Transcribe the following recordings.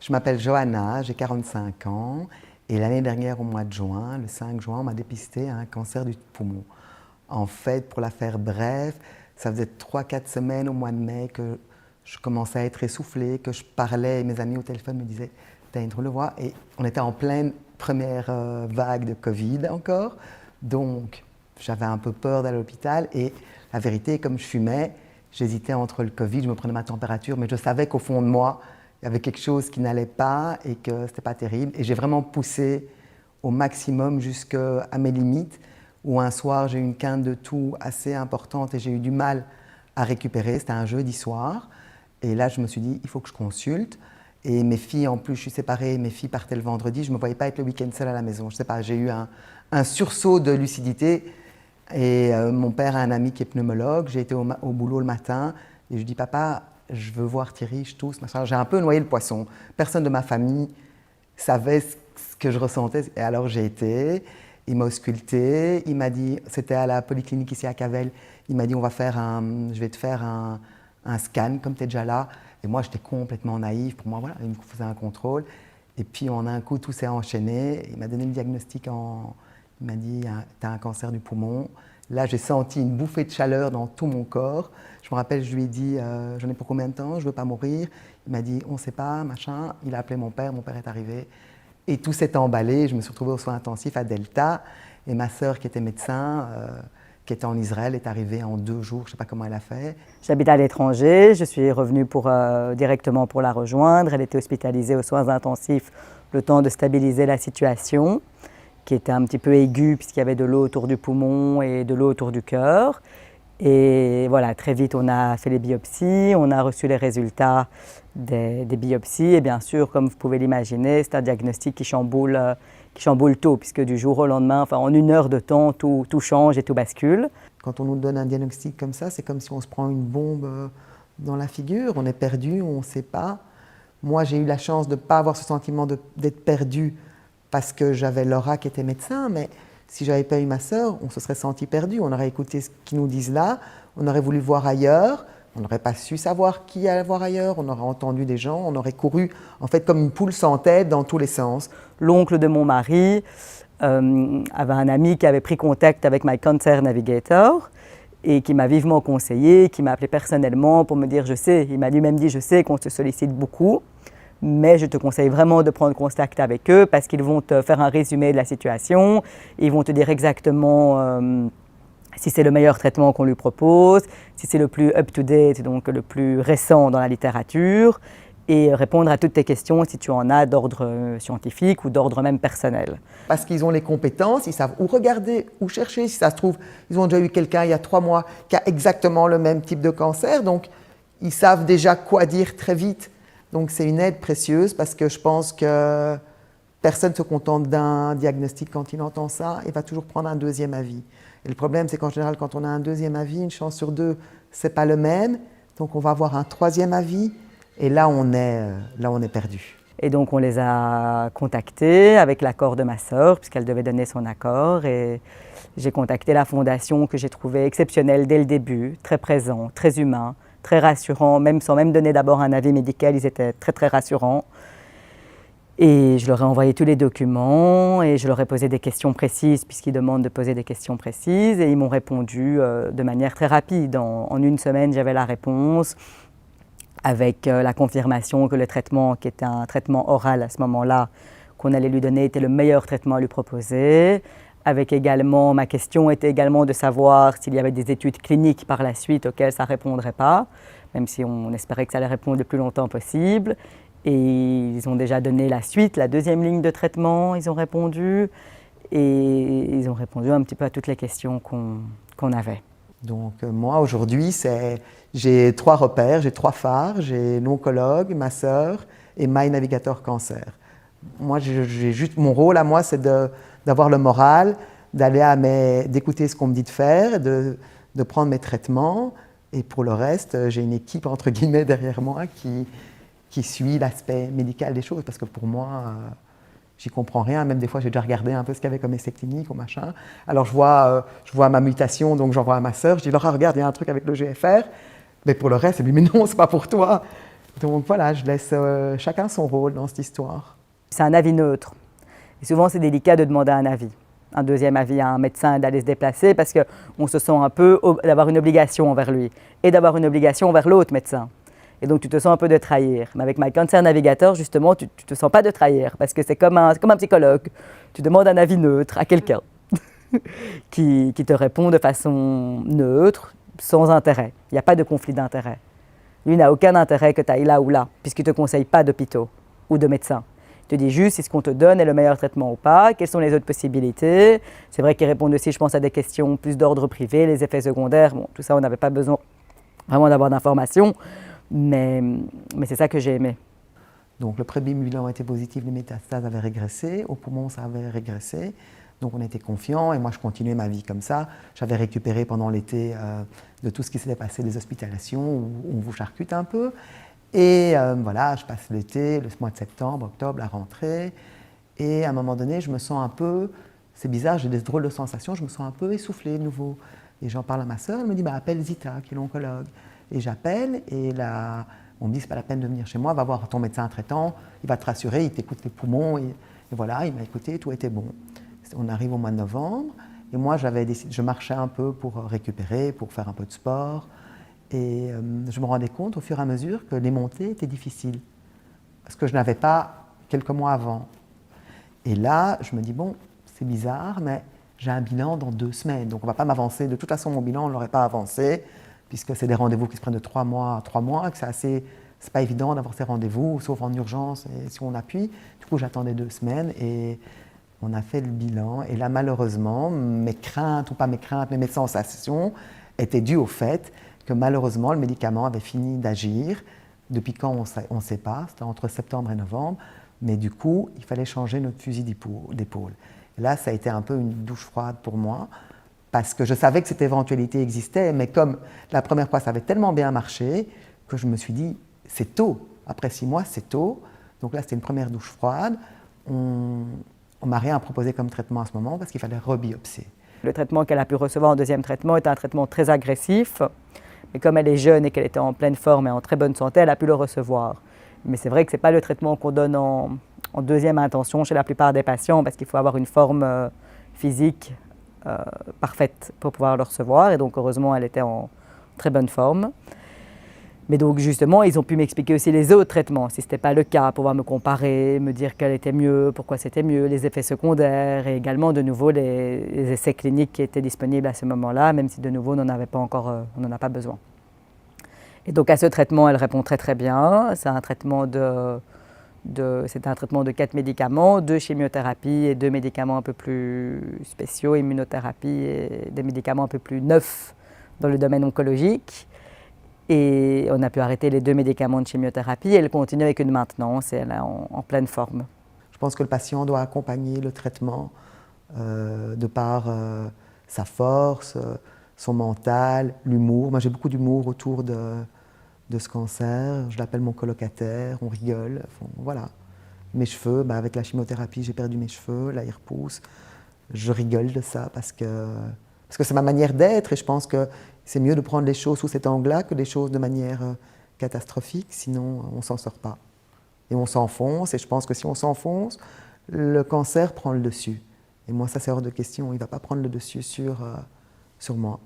Je m'appelle Johanna, j'ai 45 ans et l'année dernière, au mois de juin, le 5 juin, on m'a dépisté un cancer du poumon. En fait, pour la faire brève, ça faisait 3-4 semaines au mois de mai que je commençais à être essoufflée, que je parlais et mes amis au téléphone me disaient « t'as une drôle de voix » et on était en pleine première vague de Covid encore, donc j'avais un peu peur d'aller à l'hôpital et la vérité, comme je fumais, j'hésitais entre le Covid, je me prenais ma température, mais je savais qu'au fond de moi, il y avait quelque chose qui n'allait pas et que ce n'était pas terrible. Et j'ai vraiment poussé au maximum jusqu'à mes limites, où un soir, j'ai eu une quinte de toux assez importante et j'ai eu du mal à récupérer. C'était un jeudi soir. Et là, je me suis dit, il faut que je consulte. Et mes filles, en plus, je suis séparée, mes filles partaient le vendredi. Je ne me voyais pas être le week-end seule à la maison. Je ne sais pas, j'ai eu un sursaut de lucidité. Et mon père a un ami qui est pneumologue. J'ai été au boulot le matin et je lui dis, papa, je veux voir Thierry, je tousse, machin. J'ai un peu noyé le poisson. Personne de ma famille savait ce que je ressentais. Et alors j'ai été, il m'a ausculté, il m'a dit, c'était à la polyclinique ici à Cavel, il m'a dit, je vais te faire un scan, comme tu es déjà là. Et moi, j'étais complètement naïve. Pour moi, voilà, il me faisait un contrôle. Et puis, en un coup, tout s'est enchaîné. Il m'a donné le diagnostic il m'a dit, tu as un cancer du poumon. Là, j'ai senti une bouffée de chaleur dans tout mon corps. Je me rappelle, je lui ai dit, j'en ai pour combien de temps? Je ne veux pas mourir. Il m'a dit, on ne sait pas, machin. Il a appelé mon père est arrivé. Et tout s'est emballé. Je me suis retrouvée aux soins intensifs à Delta. Et ma sœur, qui était médecin, qui était en Israël, est arrivée en 2 jours. Je ne sais pas comment elle a fait. J'habite à l'étranger. Je suis revenue directement pour la rejoindre. Elle était hospitalisée aux soins intensifs le temps de stabiliser la situation, qui était un petit peu aiguë puisqu'il y avait de l'eau autour du poumon et de l'eau autour du cœur. Et voilà, très vite, on a fait les biopsies, on a reçu les résultats des biopsies. Et bien sûr, comme vous pouvez l'imaginer, c'est un diagnostic qui chamboule tout, puisque du jour au lendemain, enfin en 1 heure de temps, tout change et tout bascule. Quand on nous donne un diagnostic comme ça, c'est comme si on se prend une bombe dans la figure. On est perdu, on ne sait pas. Moi, j'ai eu la chance de ne pas avoir ce sentiment d'être perdu parce que j'avais Laura qui était médecin, mais si je n'avais pas eu ma sœur, on se serait senti perdu. On aurait écouté ce qu'ils nous disent là, on aurait voulu voir ailleurs, on n'aurait pas su savoir qui allait voir ailleurs, on aurait entendu des gens, on aurait couru en fait comme une poule sans tête dans tous les sens. L'oncle de mon mari avait un ami qui avait pris contact avec My Cancer Navigator et qui m'a vivement conseillé, qui m'a appelé personnellement pour me dire « je sais », il m'a lui-même dit « je sais qu'on te sollicite beaucoup ». Mais je te conseille vraiment de prendre contact avec eux parce qu'ils vont te faire un résumé de la situation. Ils vont te dire exactement si c'est le meilleur traitement qu'on lui propose, si c'est le plus up-to-date, donc le plus récent dans la littérature, et répondre à toutes tes questions si tu en as d'ordre scientifique ou d'ordre même personnel. Parce qu'ils ont les compétences, ils savent où regarder, où chercher. Si ça se trouve, ils ont déjà eu quelqu'un il y a 3 mois qui a exactement le même type de cancer, donc ils savent déjà quoi dire très vite. Donc c'est une aide précieuse parce que je pense que personne ne se contente d'un diagnostic quand il entend ça et va toujours prendre un 2e avis. Et le problème, c'est qu'en général, quand on a un 2e avis, une chance sur 2, ce n'est pas le même. Donc on va avoir un 3e avis et là on est perdu. Et donc on les a contactés avec l'accord de ma sœur, puisqu'elle devait donner son accord. Et j'ai contacté la fondation que j'ai trouvée exceptionnelle dès le début, très présent, très humain, très rassurant, même sans même donner d'abord un avis médical, ils étaient très très rassurants. Et je leur ai envoyé tous les documents et je leur ai posé des questions précises puisqu'ils demandent de poser des questions précises et ils m'ont répondu de manière très rapide. En 1 semaine, j'avais la réponse avec la confirmation que le traitement, qui était un traitement oral à ce moment-là, qu'on allait lui donner, était le meilleur traitement à lui proposer. Avec également, ma question était également de savoir s'il y avait des études cliniques par la suite auxquelles ça ne répondrait pas, même si on espérait que ça allait répondre le plus longtemps possible. Et ils ont déjà donné la suite, la 2e ligne de traitement, ils ont répondu. Et ils ont répondu un petit peu à toutes les questions qu'on avait. Donc moi, aujourd'hui, j'ai 3 repères, j'ai 3 phares, j'ai l'oncologue, ma sœur et My Navigator Cancer. Moi, j'ai juste, mon rôle à moi, c'est d'avoir le moral, d'écouter ce qu'on me dit de faire, de prendre mes traitements. Et pour le reste, j'ai une équipe, entre guillemets, derrière moi qui suit l'aspect médical des choses. Parce que pour moi, j'y comprends rien. Même des fois, j'ai déjà regardé un peu ce qu'il y avait comme essai clinique ou machin. Alors, je vois ma mutation, donc j'envoie à ma sœur. Je dis, Laura, regarde, il y a un truc avec le GFR. Mais pour le reste, elle me dit, mais non, c'est pas pour toi. Donc voilà, je laisse chacun son rôle dans cette histoire. C'est un avis neutre. Et souvent, c'est délicat de demander un avis. Un deuxième avis à un médecin d'aller se déplacer parce qu'on se sent un peu d'avoir une obligation envers lui et d'avoir une obligation envers l'autre médecin. Et donc, tu te sens un peu de trahir. Mais avec My Cancer Navigator, justement, tu ne te sens pas de trahir parce que c'est comme un psychologue. Tu demandes un avis neutre à quelqu'un qui te répond de façon neutre, sans intérêt. Il n'y a pas de conflit d'intérêt. Lui n'a aucun intérêt que tu ailles là ou là, puisqu'il ne te conseille pas d'hôpitaux ou de médecins. Il te dit juste si ce qu'on te donne est le meilleur traitement ou pas, quelles sont les autres possibilités. C'est vrai qu'il répond aussi, je pense, à des questions plus d'ordre privé, les effets secondaires. Bon, tout ça, on n'avait pas besoin vraiment d'avoir d'informations, mais c'est ça que j'ai aimé. Donc le premier bilan était positif, les métastases avaient régressé, au poumon ça avait régressé. Donc on était confiants et moi je continuais ma vie comme ça. J'avais récupéré pendant l'été de tout ce qui s'était passé, des hospitalisations où on vous charcute un peu. Et voilà, je passe l'été, le mois de septembre, octobre, la rentrée. Et à un moment donné, je me sens un peu, c'est bizarre, j'ai des drôles de sensations, je me sens un peu essoufflée de nouveau. Et j'en parle à ma sœur, elle me dit appelle Zita, qui est l'oncologue. Et j'appelle et là, on me dit c'est pas la peine de venir chez moi, va voir ton médecin traitant, il va te rassurer, il t'écoute les poumons. Et voilà, il m'a écouté, tout était bon. On arrive au mois de novembre et moi je marchais un peu pour récupérer, pour faire un peu de sport et je me rendais compte au fur et à mesure que les montées étaient difficiles parce que je n'avais pas quelques mois avant. Et là, je me dis bon, c'est bizarre, mais j'ai un bilan dans 2 semaines, donc on ne va pas m'avancer. De toute façon, mon bilan, on ne l'aurait pas avancé puisque c'est des rendez-vous qui se prennent de 3 mois à 3 mois, que c'est pas évident d'avoir ces rendez-vous, sauf en urgence et si on appuie. Du coup, j'attendais 2 semaines et on a fait le bilan et là, malheureusement, mes craintes, ou pas mes craintes, mais mes sensations étaient dues au fait que malheureusement, le médicament avait fini d'agir. Depuis quand, on ne sait pas, c'était entre septembre et novembre, mais du coup, il fallait changer notre fusil d'épaule. Et là, ça a été un peu une douche froide pour moi, parce que je savais que cette éventualité existait, mais comme la première fois, ça avait tellement bien marché, que je me suis dit, c'est tôt, après 6 mois, c'est tôt. Donc là, c'était une première douche froide. On m'a rien proposé comme traitement à ce moment parce qu'il fallait rebiopsier. Le traitement qu'elle a pu recevoir en deuxième traitement est un traitement très agressif. Mais comme elle est jeune et qu'elle était en pleine forme et en très bonne santé, elle a pu le recevoir. Mais c'est vrai que ce n'est pas le traitement qu'on donne en deuxième intention chez la plupart des patients parce qu'il faut avoir une forme physique parfaite pour pouvoir le recevoir. Et donc heureusement, elle était en très bonne forme. Mais donc justement, ils ont pu m'expliquer aussi les autres traitements, si ce n'était pas le cas, pouvoir me comparer, me dire quel était mieux, pourquoi c'était mieux, les effets secondaires et également de nouveau les essais cliniques qui étaient disponibles à ce moment-là, même si de nouveau on n'en avait pas encore, on n'en a pas besoin. Et donc à ce traitement, elle répond très très bien. C'est un traitement de 4 médicaments, 2 chimiothérapies et 2 médicaments un peu plus spéciaux, immunothérapie et des médicaments un peu plus neufs dans le domaine oncologique. Et on a pu arrêter les 2 médicaments de chimiothérapie et elle continue avec une maintenance et elle est en pleine forme. Je pense que le patient doit accompagner le traitement de par sa force, son mental, l'humour. Moi j'ai beaucoup d'humour autour de ce cancer. Je l'appelle mon colocataire, on rigole. Enfin, voilà. Mes cheveux, avec la chimiothérapie j'ai perdu mes cheveux, là ils repoussent. Je rigole de ça parce que c'est ma manière d'être et je pense que c'est mieux de prendre les choses sous cet angle-là que des choses de manière catastrophique, sinon on ne s'en sort pas. Et on s'enfonce, et je pense que si on s'enfonce, le cancer prend le dessus. Et moi, ça c'est hors de question, il ne va pas prendre le dessus sur moi.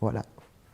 Voilà.